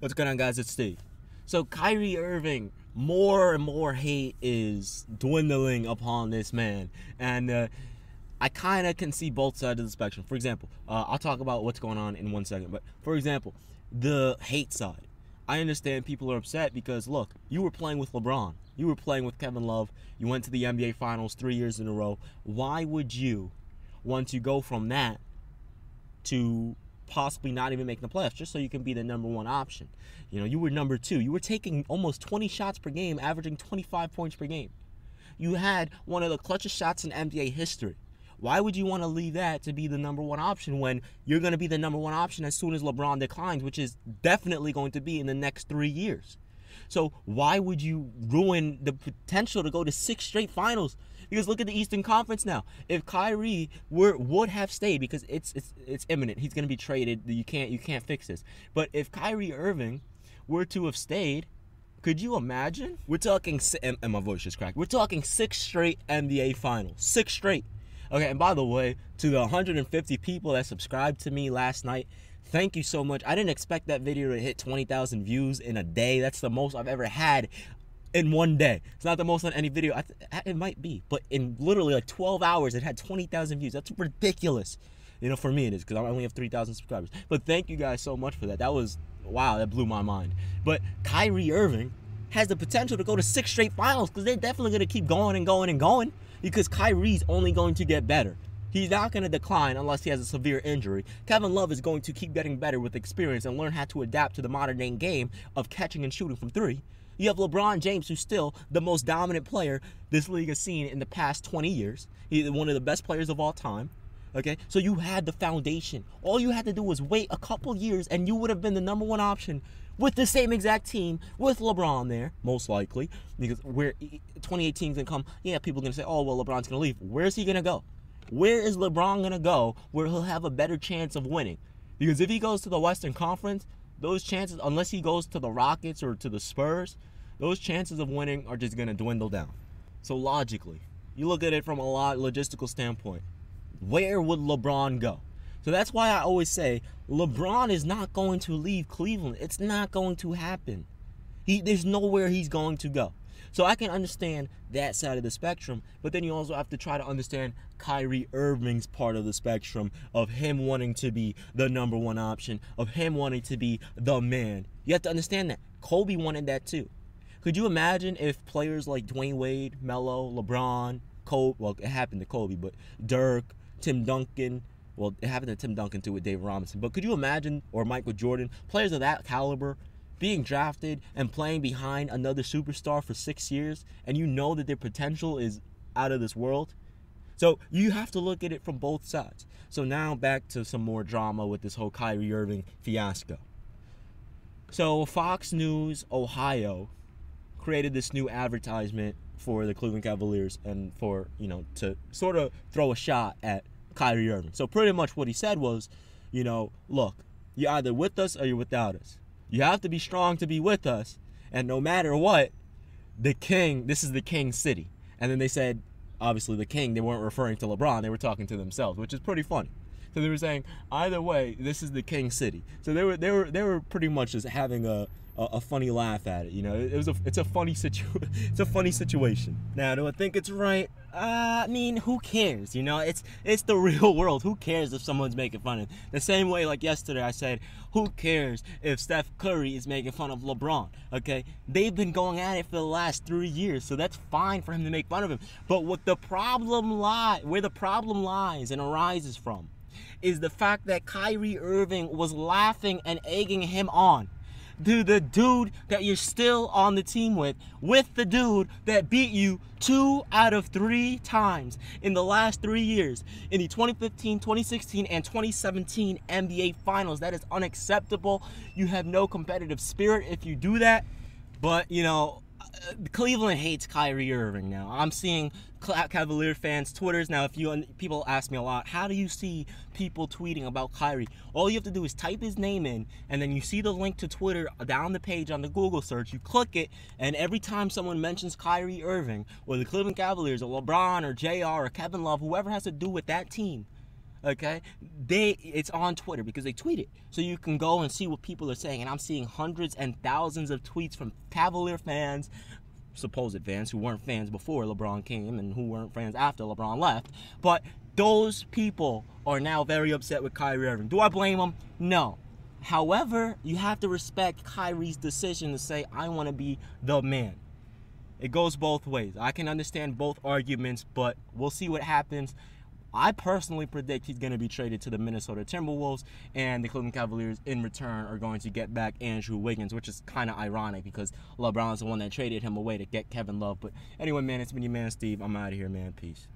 What's going on, guys? It's Steve. So Kyrie Irving, more and more hate is dwindling upon this man, and I kind of can see both sides of the spectrum. For example, I'll talk about what's going on in 1 second, but for example, the hate side. I understand people are upset because, look, you were playing with LeBron. You were playing with Kevin Love. You went to the NBA Finals 3 years in a row. Why would you want to go from that to possibly not even making the playoffs just so you can be the number one option? You know, you were number two. You were taking almost 20 shots per game, averaging 25 points per game. You had one of the clutchest shots in NBA history. Why would you want to leave that to be the number one option when you're going to be the number one option as soon as LeBron declines, which is definitely going to be in the next 3 years? So why would you ruin the potential to go to 6 straight finals? Because look at the Eastern Conference now. If Kyrie would have stayed, because it's imminent, he's going to be traded. You can't fix this. But if Kyrie Irving were to have stayed, could you imagine? We're talking, and my voice just cracked. We're talking 6 straight NBA Finals, 6 straight. Okay, and by the way, to the 150 people that subscribed to me last night, thank you so much. I didn't expect that video to hit 20,000 views in a day. That's the most I've ever had in one day. It's not the most on any video. It might be, but in literally like 12 hours, it had 20,000 views. That's ridiculous. You know, for me it is, because I only have 3,000 subscribers. But thank you guys so much for that. That was, wow, that blew my mind. But Kyrie Irving has the potential to go to 6 straight finals, because they're definitely going to keep going and going and going, because Kyrie's only going to get better. He's not going to decline unless he has a severe injury. Kevin Love is going to keep getting better with experience and learn how to adapt to the modern-day game of catching and shooting from 3. You have LeBron James, who's still the most dominant player this league has seen in the past 20 years. He's one of the best players of all time. Okay, so you had the foundation. All you had to do was wait a couple years, and you would have been the number one option with the same exact team, with LeBron there, most likely. Because 2018 is going to come, yeah, people are going to say, oh, well, LeBron's going to leave. Where's he going to go? Where is LeBron going to go where he'll have a better chance of winning? Because if he goes to the Western Conference, those chances, unless he goes to the Rockets or to the Spurs, those chances of winning are just going to dwindle down. So logically, you look at it from a logistical standpoint, where would LeBron go? So that's why I always say LeBron is not going to leave Cleveland. It's not going to happen. There's nowhere he's going to go. So I can understand that side of the spectrum, but then you also have to try to understand Kyrie Irving's part of the spectrum of him wanting to be the number one option, of him wanting to be the man. You have to understand that. Kobe wanted that too. Could you imagine if players like Dwayne Wade, Melo, LeBron, Kobe, well, it happened to Kobe, but Dirk, Tim Duncan, well, it happened to Tim Duncan too with Dave Robinson, but could you imagine, or Michael Jordan, players of that caliber, being drafted and playing behind another superstar for 6 years, and you know that their potential is out of this world? So you have to look at it from both sides. So now back to some more drama with this whole Kyrie Irving fiasco. So Fox News Ohio created this new advertisement for the Cleveland Cavaliers and for, you know, to sort of throw a shot at Kyrie Irving. So pretty much what he said was, you know, look, you're either with us or you're without us. You have to be strong to be with us, and no matter what, the king, this is the king's city. And then they said, obviously the king, they weren't referring to LeBron, they were talking to themselves, which is pretty funny. So they were saying, either way, this is the king's city. So they were pretty much just having a funny laugh at it. You know, it's a funny situation. Now, do I think it's right? I mean, who cares? You know, it's the real world. Who cares if someone's making fun of it? The same way, like yesterday, I said, who cares if Steph Curry is making fun of LeBron? Okay, they've been going at it for the last 3 years, so that's fine for him to make fun of him. But where the problem lies and arises from, is the fact that Kyrie Irving was laughing and egging him on. Dude, the dude that you're still on the team with the dude that beat you 2 out of 3 times in the last 3 years, in the 2015, 2016, and 2017 NBA Finals. That is unacceptable. You have no competitive spirit if you do that. But, you know, Cleveland hates Kyrie Irving now. I'm seeing Cavalier fans' Twitters now. People ask me a lot, how do you see people tweeting about Kyrie? All you have to do is type his name in, and then you see the link to Twitter down the page on the Google search. You click it, and every time someone mentions Kyrie Irving or the Cleveland Cavaliers or LeBron or JR or Kevin Love, whoever has to do with that team, Okay, it's on Twitter because they tweet it, so you can go and see what people are saying. And I'm seeing hundreds and thousands of tweets from Cavalier fans, supposed fans who weren't fans before LeBron came and who weren't fans after LeBron left. But those people are now very upset with Kyrie Irving. Do I blame them? No. However, you have to respect Kyrie's decision to say, I want to be the man. It goes both ways. I can understand both arguments, but we'll see what happens. I personally predict he's going to be traded to the Minnesota Timberwolves, and the Cleveland Cavaliers in return are going to get back Andrew Wiggins, which is kind of ironic because LeBron's the one that traded him away to get Kevin Love. But anyway, man, it's been your man Steve. I'm out of here, man. Peace.